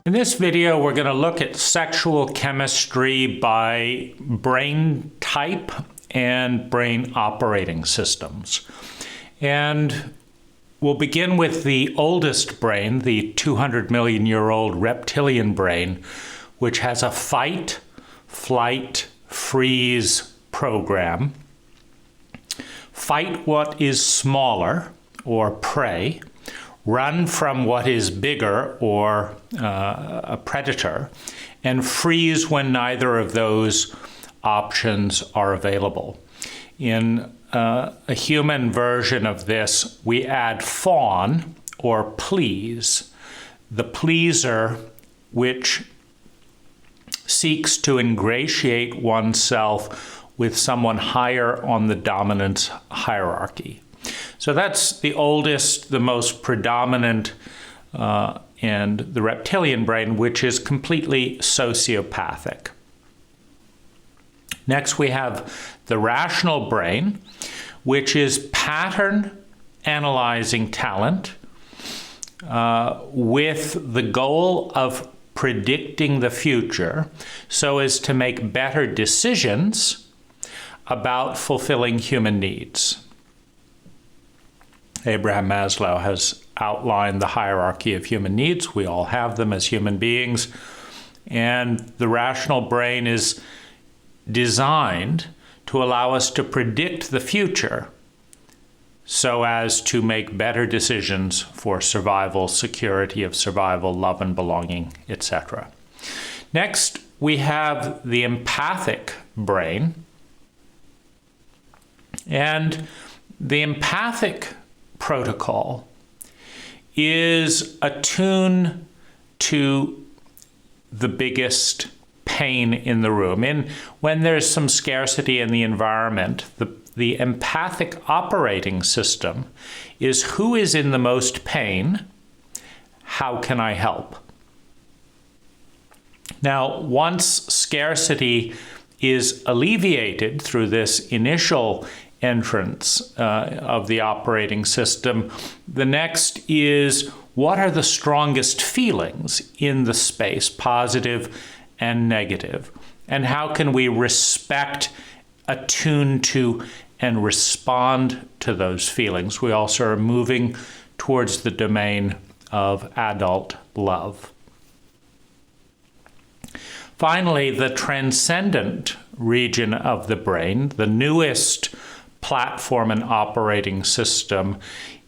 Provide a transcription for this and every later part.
In this video, we're going to look at sexual chemistry by brain type and brain operating systems. And we'll begin with the oldest brain, the 200 million year old reptilian brain, which has a fight, flight, freeze program. Fight what is smaller or prey, run from what is bigger or a predator, and freeze when neither of those options are available. In a human version of this, we add fawn or please, the pleaser which seeks to ingratiate oneself with someone higher on the dominance hierarchy. So that's the oldest, the most predominant, and the reptilian brain, which is completely sociopathic. Next, we have the rational brain, which is pattern analyzing talent with the goal of predicting the future so as to make better decisions about fulfilling human needs. Abraham Maslow has outlined the hierarchy of human needs. We all have them as human beings. And the rational brain is designed to allow us to predict the future so as to make better decisions for survival, security of survival, love and belonging, etc. Next, we have the empathic brain. And the empathic protocol is attuned to the biggest pain in the room. And when there's some scarcity in the environment, the empathic operating system is who is in the most pain, how can I help? Now, once scarcity is alleviated through this initial entrance of the operating system, the next is what are the strongest feelings in the space, positive and negative, and how can we respect, attune to, and respond to those feelings. We also are moving towards the domain of adult love. Finally, the transcendent region of the brain, the newest platform and operating system,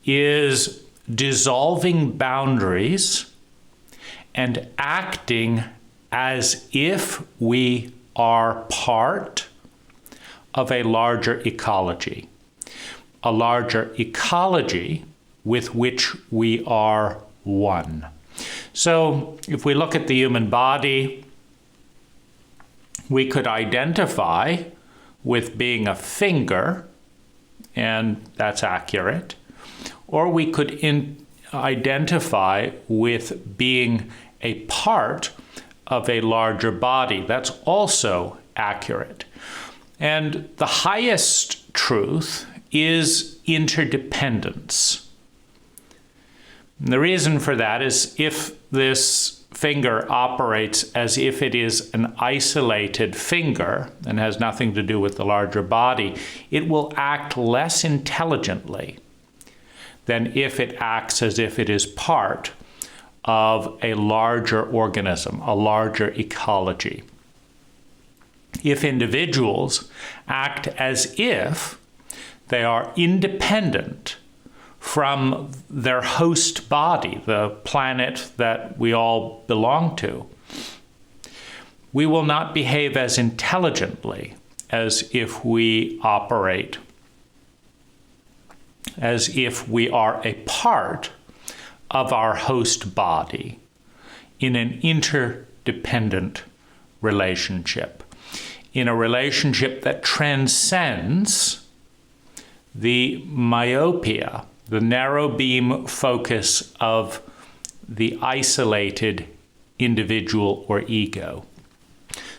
is dissolving boundaries and acting as if we are part of a larger ecology with which we are one. So if we look at the human body, we could identify with being a finger, and that's accurate. Or we could identify with being a part of a larger body. That's also accurate. And the highest truth is interdependence. And the reason for that is if this finger operates as if it is an isolated finger and has nothing to do with the larger body, it will act less intelligently than if it acts as if it is part of a larger organism, a larger ecology. If individuals act as if they are independent from their host body, the planet that we all belong to, we will not behave as intelligently as if we operate as if we are a part of our host body in an interdependent relationship, in a relationship that transcends the myopia, the narrow beam focus of the isolated individual or ego.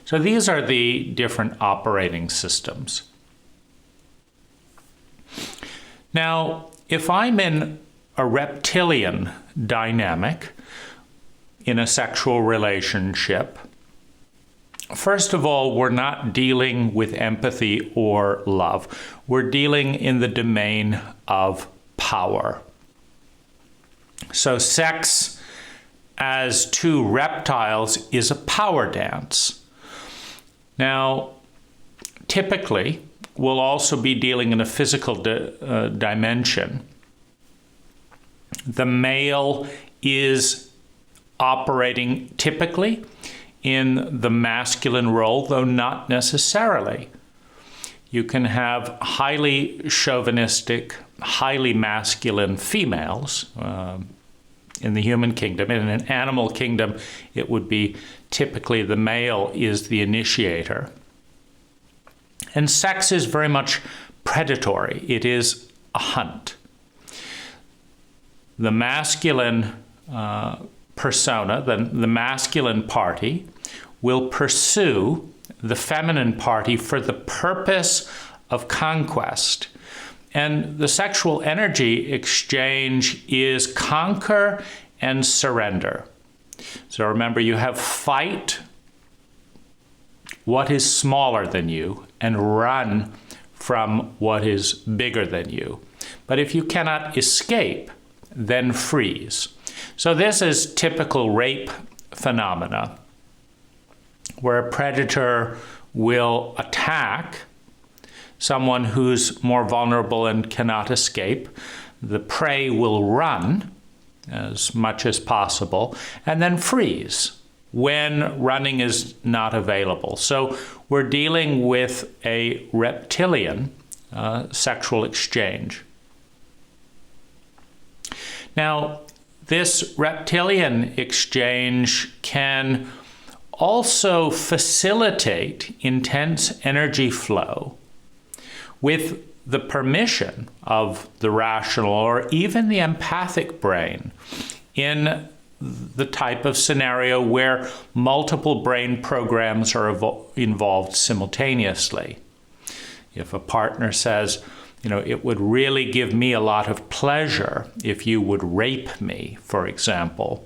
So these are the different operating systems. Now, if I'm in a reptilian dynamic, in a sexual relationship, first of all, we're not dealing with empathy or love. We're dealing in the domain of power. So sex as two reptiles is a power dance. Now, typically, we'll also be dealing in a physical dimension. The male is operating typically in the masculine role, though not necessarily. You can have highly chauvinistic, highly masculine females in the human kingdom. In an animal kingdom, it would be typically the male is the initiator. And sex is very much predatory. It is a hunt. The masculine persona, the masculine party, will pursue the feminine party for the purpose of conquest. And the sexual energy exchange is conquer and surrender. So remember, you have fight what is smaller than you and run from what is bigger than you. But if you cannot escape, then freeze. So this is typical rape phenomena, where a predator will attack someone who's more vulnerable and cannot escape. The prey will run as much as possible and then freeze when running is not available. So we're dealing with a reptilian sexual exchange. Now, this reptilian exchange can also facilitate intense energy flow with the permission of the rational or even the empathic brain in the type of scenario where multiple brain programs are involved simultaneously. If a partner says, it would really give me a lot of pleasure if you would rape me, for example,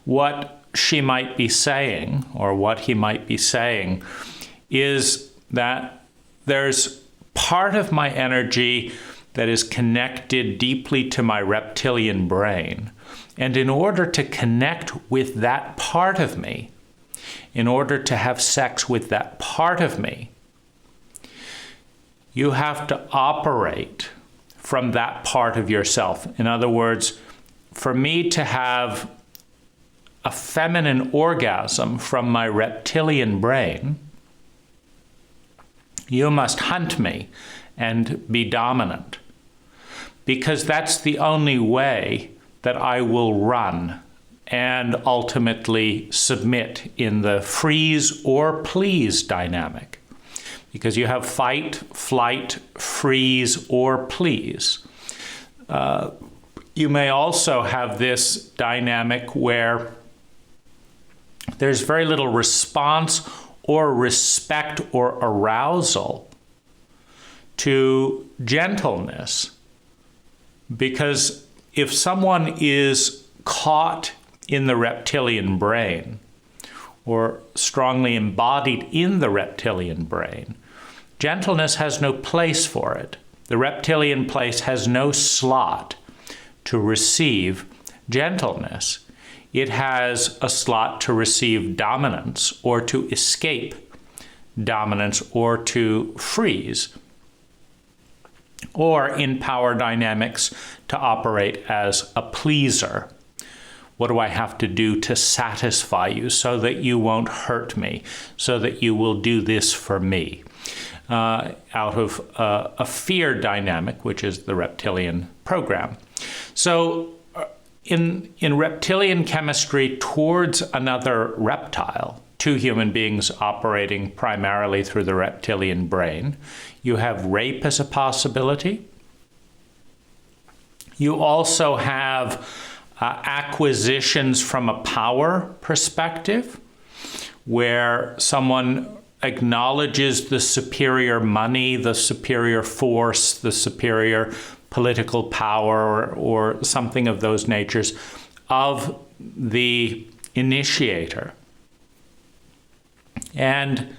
what she might be saying, or what he might be saying, is that there's part of my energy that is connected deeply to my reptilian brain. And in order to connect with that part of me, in order to have sex with that part of me, you have to operate from that part of yourself. In other words, for me to have a feminine orgasm from my reptilian brain, you must hunt me and be dominant, because that's the only way that I will run and ultimately submit in the freeze or please dynamic. Because you have fight, flight, freeze, or please. You may also have this dynamic where there's very little response or respect or arousal to gentleness. Because if someone is caught in the reptilian brain or strongly embodied in the reptilian brain, gentleness has no place for it. The reptilian place has no slot to receive gentleness. It has a slot to receive dominance or to escape dominance or to freeze, or in power dynamics to operate as a pleaser. What do I have to do to satisfy you so that you won't hurt me, so that you will do this for me? Out of a fear dynamic, which is the reptilian program. So in reptilian chemistry towards another reptile, two human beings operating primarily through the reptilian brain, you have rape as a possibility. You also have acquisitions from a power perspective, where someone acknowledges the superior money, the superior force, the superior political power, or something of those natures of the initiator and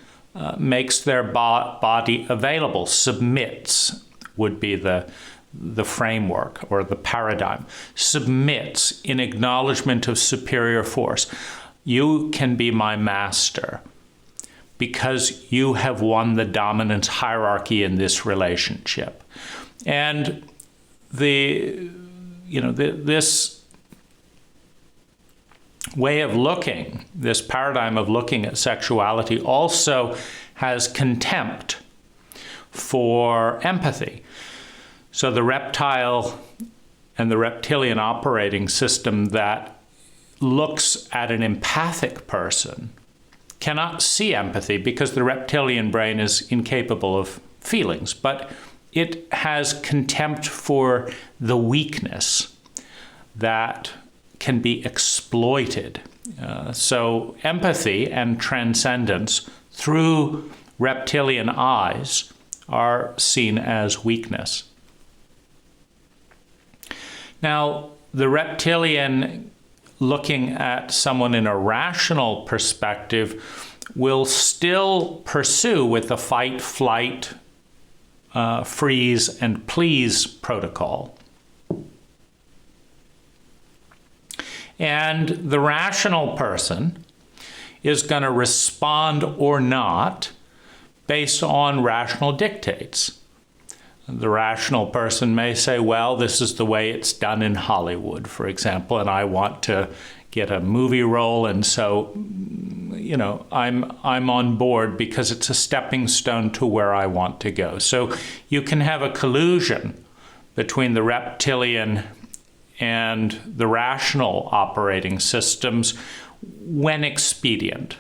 makes their body available. Submits would be the framework or the paradigm. Submits in acknowledgement of superior force. You can be my master because you have won the dominance hierarchy in this relationship. And this way of looking, this paradigm of looking at sexuality also has contempt for empathy. So the reptile and the reptilian operating system that looks at an empathic person cannot see empathy because the reptilian brain is incapable of feelings, but it has contempt for the weakness that can be exploited. So empathy and transcendence through reptilian eyes are seen as weakness. Now, the reptilian looking at someone in a rational perspective will still pursue with the fight, flight, freeze, and please protocol. And the rational person is going to respond or not based on rational dictates. The rational person may say, well, this is the way it's done in Hollywood, for example, and I want to get a movie role, and so, I'm on board because it's a stepping stone to where I want to go. So you can have a collusion between the reptilian and the rational operating systems when expedient.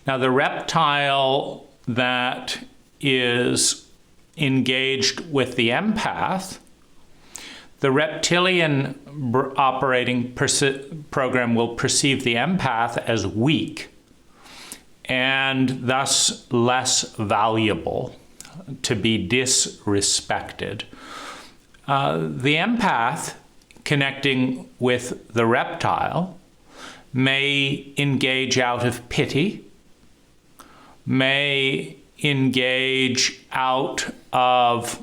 Now, the reptile that is engaged with the empath, the reptilian operating program will perceive the empath as weak and thus less valuable, to be disrespected. The empath connecting with the reptile may engage out of pity, may engage out of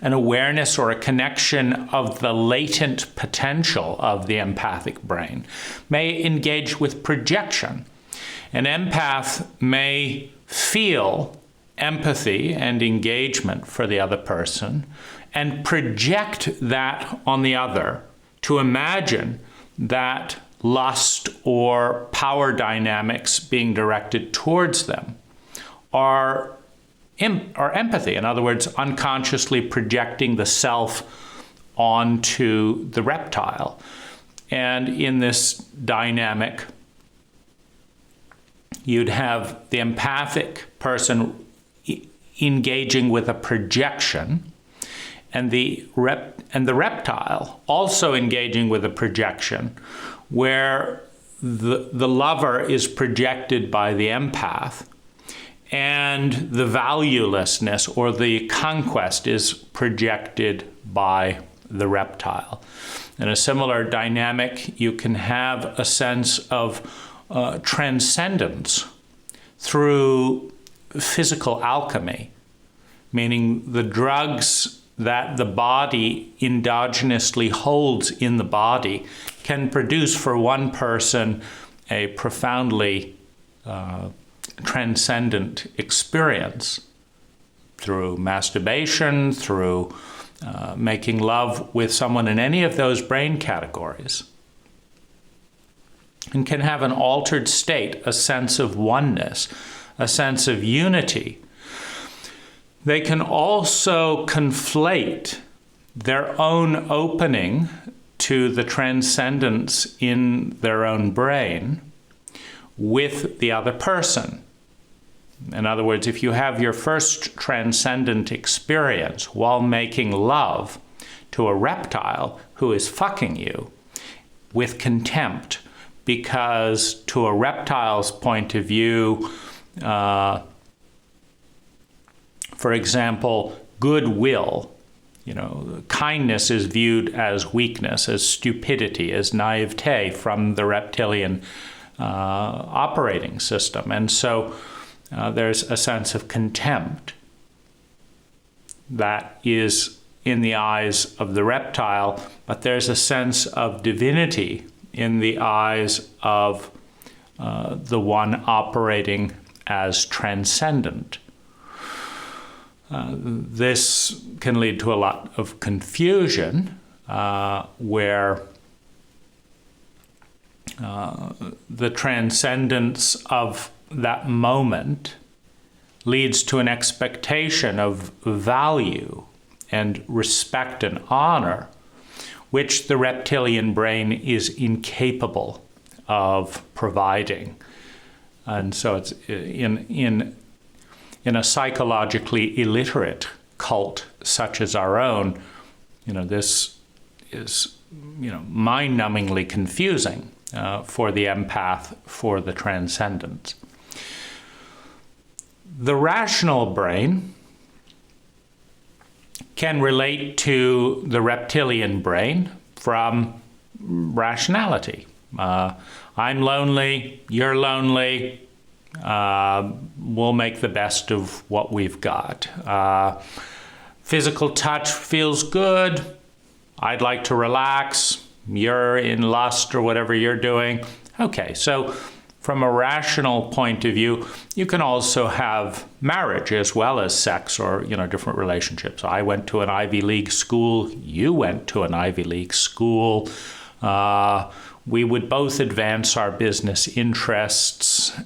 an awareness or a connection of the latent potential of the empathic brain, may engage with projection. An empath may feel empathy and engagement for the other person and project that on the other to imagine that lust or power dynamics being directed towards them are empathy. In other words, unconsciously projecting the self onto the reptile. And in this dynamic, you'd have the empathic person engaging with a projection, and the reptile also engaging with a projection, where the lover is projected by the empath, and the valuelessness or the conquest is projected by the reptile. In a similar dynamic, you can have a sense of transcendence through physical alchemy, meaning the drugs that the body endogenously holds in the body can produce for one person a profoundly transcendent experience through masturbation, through making love with someone in any of those brain categories, and can have an altered state, a sense of oneness, a sense of unity. They can also conflate their own opening to the transcendence in their own brain with the other person. In other words, if you have your first transcendent experience while making love to a reptile who is fucking you with contempt, because to a reptile's point of view, for example, goodwill kindness is viewed as weakness, as stupidity, as naivete from the reptilian operating system. And so there's a sense of contempt that is in the eyes of the reptile, but there's a sense of divinity in the eyes of the one operating as transcendent. This can lead to a lot of confusion where the transcendence of that moment leads to an expectation of value and respect and honor, which the reptilian brain is incapable of providing. And so it's in a psychologically illiterate cult such as our own, this is mind-numbingly confusing for the empath, for the transcendent. The rational brain can relate to the reptilian brain from rationality. I'm lonely, you're lonely, we'll make the best of what we've got. Physical touch feels good, I'd like to relax, you're in lust or whatever you're doing. Okay, so from a rational point of view, you can also have marriage as well as sex or, different relationships. I went to an Ivy League school, you went to an Ivy League school. We would both advance our business interests.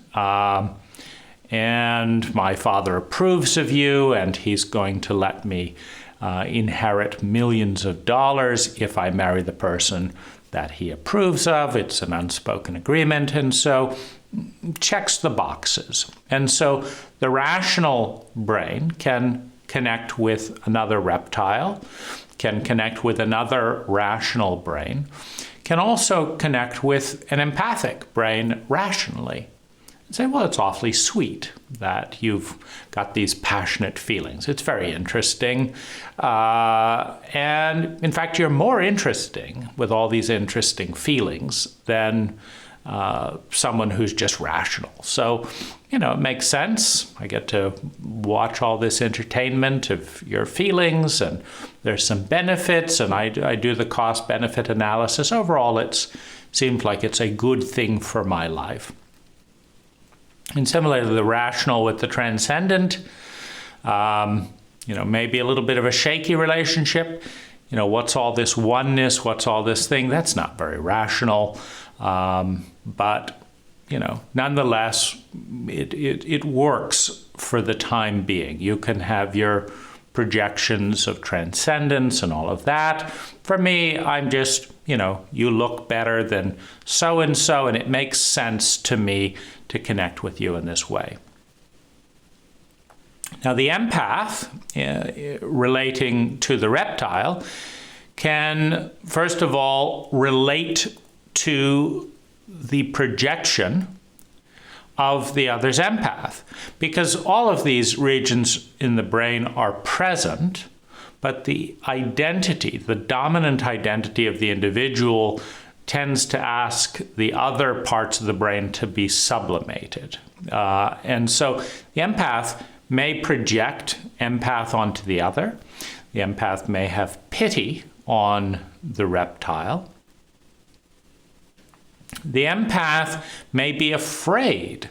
And my father approves of you, and he's going to let me inherit millions of dollars if I marry the person that he approves of. It's an unspoken agreement, and so checks the boxes. And so the rational brain can connect with another reptile, can connect with another rational brain, can also connect with an empathic brain rationally. And say, well, it's awfully sweet that you've got these passionate feelings. It's very interesting. And in fact, you're more interesting with all these interesting feelings than someone who's just rational. So, it makes sense. I get to watch all this entertainment of your feelings, and there's some benefits, and I do the cost-benefit analysis. Overall, it seems like it's a good thing for my life. And similarly, the rational with the transcendent, maybe a little bit of a shaky relationship. What's all this oneness? What's all this thing? That's not very rational. But, nonetheless, it works for the time being. You can have your projections of transcendence and all of that. For me, I'm just, you look better than so-and-so, and it makes sense to me to connect with you in this way. Now, the empath, relating to the reptile, can, first of all, relate to the projection of the other's empath, because all of these regions in the brain are present, but the identity, the dominant identity of the individual tends to ask the other parts of the brain to be sublimated. And so the empath may project empath onto the other. The empath may have pity on the reptile. The empath may be afraid,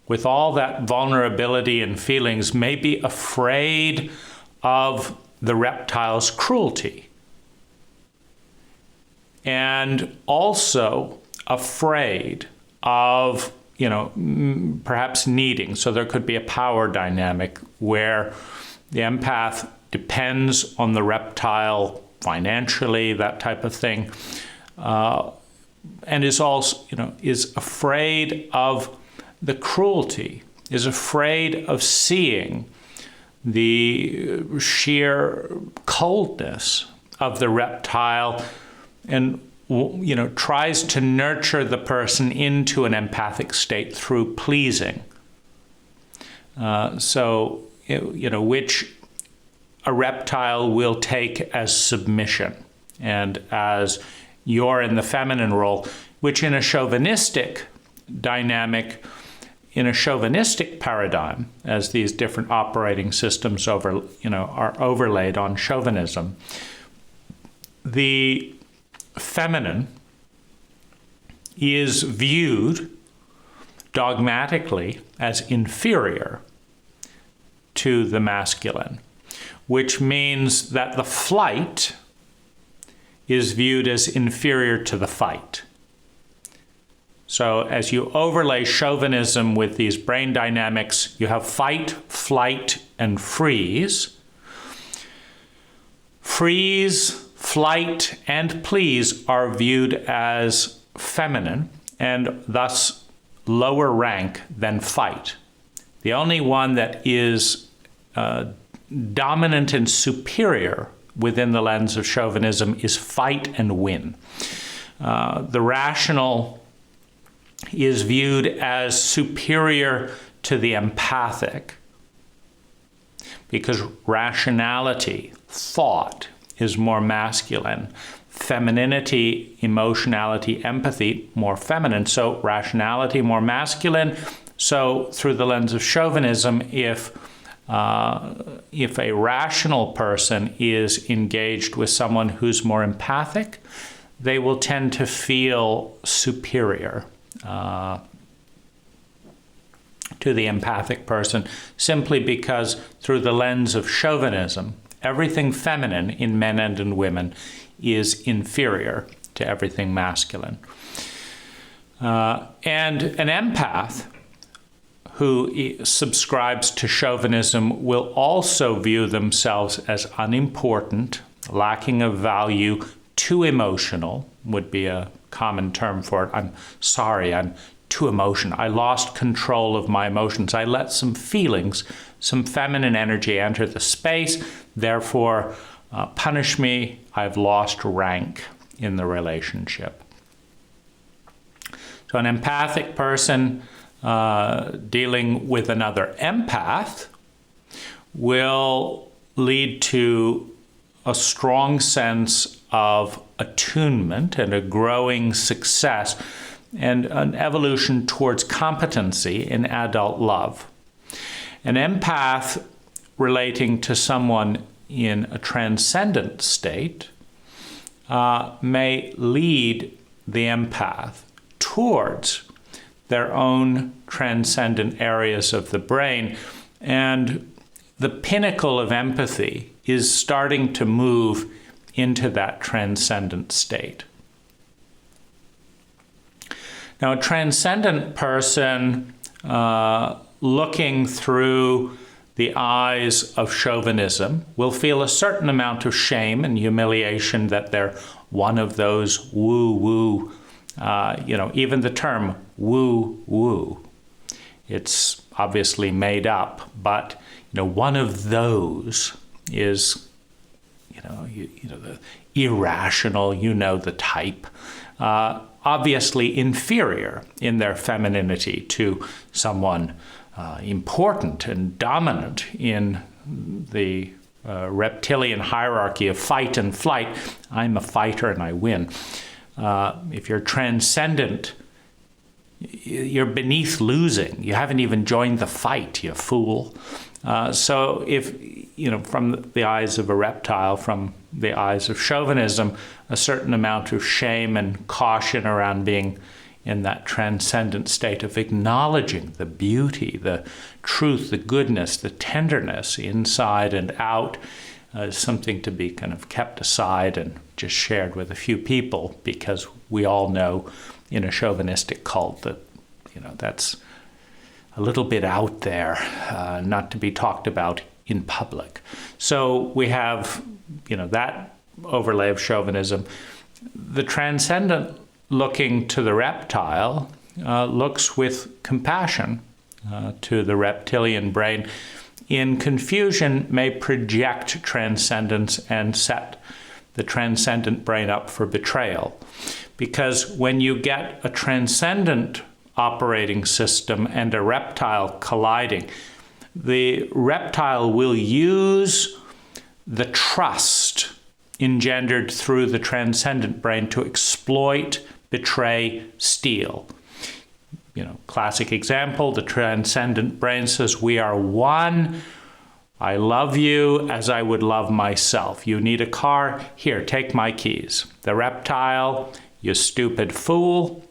with all that vulnerability and feelings, may be afraid of the reptile's cruelty. And also afraid of, perhaps needing. So there could be a power dynamic where the empath depends on the reptile financially, that type of thing. And is also, is afraid of the cruelty, is afraid of seeing the sheer coldness of the reptile, and tries to nurture the person into an empathic state through pleasing. Which a reptile will take as submission and as you're in the feminine role, which in a chauvinistic dynamic, in a chauvinistic paradigm, as these different operating systems are overlaid on chauvinism, the feminine is viewed dogmatically as inferior to the masculine, which means that the flight is viewed as inferior to the fight. So as you overlay chauvinism with these brain dynamics, you have fight, flight, and freeze. Freeze, flight, and please are viewed as feminine and thus lower rank than fight. The only one that is dominant and superior within the lens of chauvinism is fight and win. The rational is viewed as superior to the empathic because rationality, thought, is more masculine. Femininity, emotionality, empathy, more feminine. So rationality, more masculine. So through the lens of chauvinism, if a rational person is engaged with someone who's more empathic, they will tend to feel superior to the empathic person, simply because through the lens of chauvinism, everything feminine in men and in women is inferior to everything masculine. And an empath who subscribes to chauvinism will also view themselves as unimportant, lacking of value, too emotional would be a common term for it. I'm sorry, I'm too emotional. I lost control of my emotions. I let some feelings, some feminine energy enter the space. Therefore, punish me. I've lost rank in the relationship. So an empathic person dealing with another empath will lead to a strong sense of attunement and a growing success and an evolution towards competency in adult love. An empath relating to someone in a transcendent state may lead the empath towards their own transcendent areas of the brain, and the pinnacle of empathy is starting to move into that transcendent state. Now, a transcendent person looking through the eyes of chauvinism will feel a certain amount of shame and humiliation that they're one of those woo-woo, even the term woo-woo. It's obviously made up, but one of those is, the irrational, the type, obviously inferior in their femininity to someone important and dominant in the reptilian hierarchy of fight and flight. I'm a fighter and I win. If you're transcendent, you're beneath losing. You haven't even joined the fight, you fool. So if, from the eyes of a reptile, from the eyes of chauvinism, a certain amount of shame and caution around being in that transcendent state of acknowledging the beauty, the truth, the goodness, the tenderness inside and out, is something to be kind of kept aside and just shared with a few people, because we all know in a chauvinistic cult that, that's a little bit out there, not to be talked about in public. So we have, that overlay of chauvinism. The transcendent looking to the reptile looks with compassion to the reptilian brain. In confusion, may project transcendence and set the transcendent brain up for betrayal. Because when you get a transcendent operating system and a reptile colliding, the reptile will use the trust engendered through the transcendent brain to exploit, betray, steal. Classic example, the transcendent brain says, we are one. I love you as I would love myself. You need a car? Here, take my keys. The reptile, you stupid fool.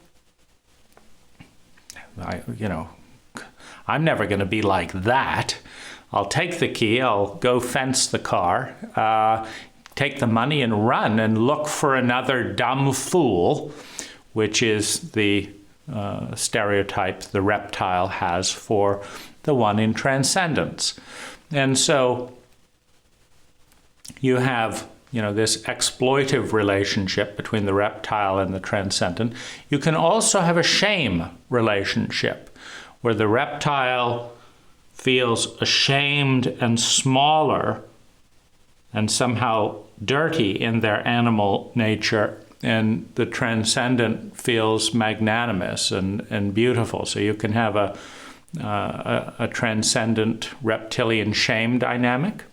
I'm never going to be like that. I'll take the key, I'll go fence the car, take the money and run and look for another dumb fool, which is the stereotype the reptile has for the one in transcendence. And so you have, this exploitive relationship between the reptile and the transcendent. You can also have a shame relationship where the reptile feels ashamed and smaller and somehow dirty in their animal nature, and the transcendent feels magnanimous and beautiful. So you can have a transcendent reptilian shame dynamic.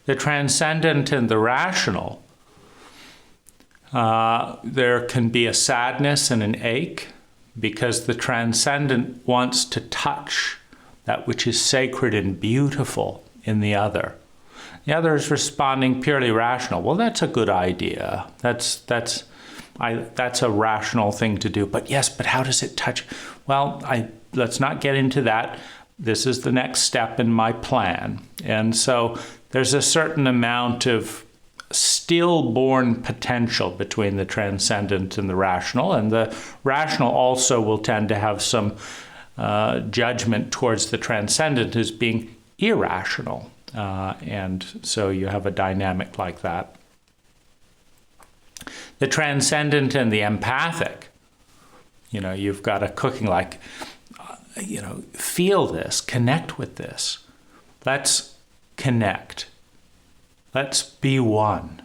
The transcendent and the rational, there can be a sadness and an ache because the transcendent wants to touch that which is sacred and beautiful in the other. The other is responding purely rational. Well, that's a good idea. That's a rational thing to do. But how does it touch? Well, let's not get into that. This is the next step in my plan. And so there's a certain amount of stillborn potential between the transcendent and the rational. And the rational also will tend to have some judgment towards the transcendent as being irrational. And so you have a dynamic like that. The transcendent and the empathic, you've got a cooking like, feel this, connect with this. Let's connect. Let's be one.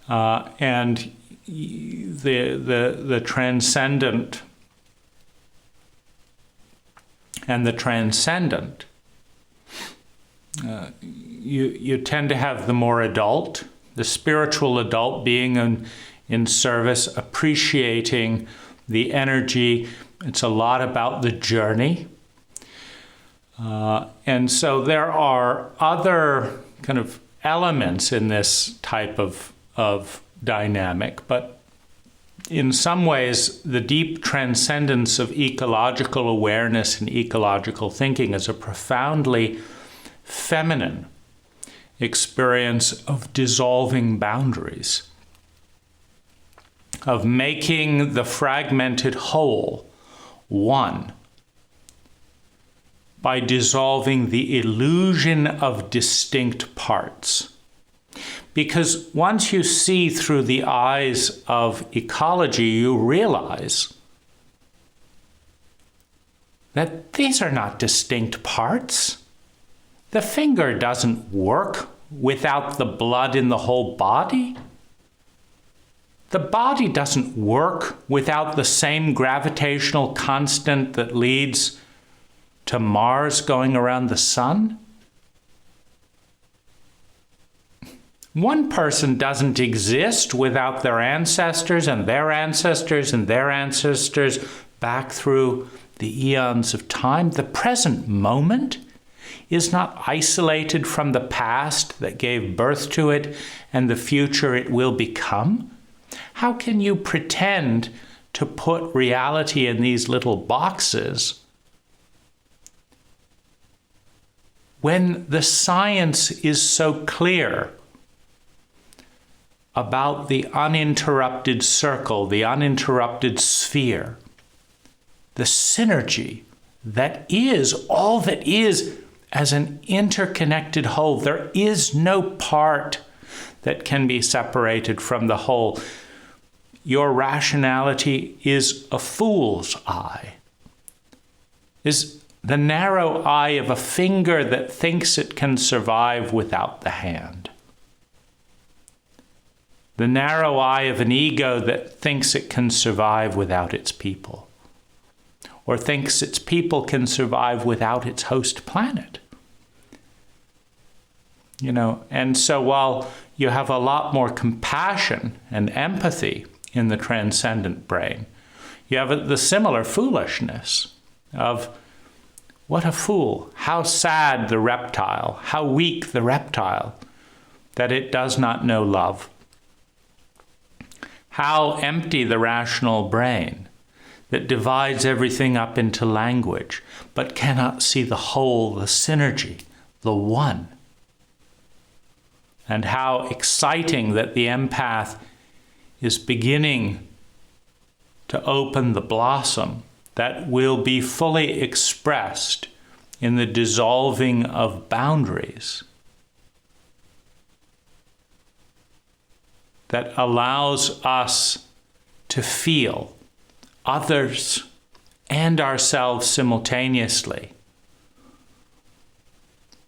And the transcendent and the transcendent, you tend to have the more adult, the spiritual adult being in service, appreciating the energy. It's a lot about the journey. And so there are other kind of elements in this type of dynamic, but in some ways, the deep transcendence of ecological awareness and ecological thinking is a profoundly feminine experience of dissolving boundaries, of making the fragmented whole one by dissolving the illusion of distinct parts. Because once you see through the eyes of ecology, you realize that these are not distinct parts. The finger doesn't work without the blood in the whole body. The body doesn't work without the same gravitational constant that leads to Mars going around the sun. One person doesn't exist without their ancestors and their ancestors and their ancestors back through the eons of time. The present moment is not isolated from the past that gave birth to it and the future it will become. How can you pretend to put reality in these little boxes when the science is so clear about the uninterrupted circle, the uninterrupted sphere, the synergy that is all that is as an interconnected whole? There is no part that can be separated from the whole. Your rationality is a fool's eye, is the narrow eye of a finger that thinks it can survive without the hand. The narrow eye of an ego that thinks it can survive without its people, or thinks its people can survive without its host planet. And so while you have a lot more compassion and empathy in the transcendent brain, you have the similar foolishness of, what a fool, how sad the reptile, how weak the reptile, that it does not know love. How empty the rational brain, that divides everything up into language, but cannot see the whole, the synergy, the one. And how exciting that the empath is beginning to open the blossom that will be fully expressed in the dissolving of boundaries, that allows us to feel others and ourselves simultaneously,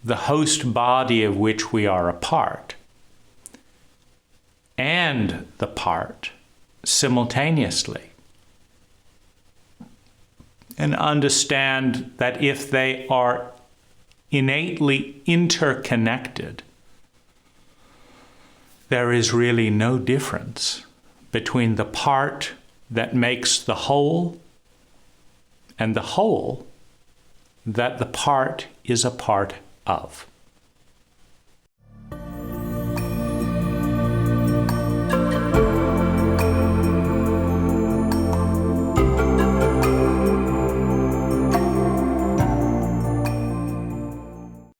the host body of which we are a part, and the part simultaneously. And understand that if they are innately interconnected, there is really no difference between the part that makes the whole and the whole that the part is a part of.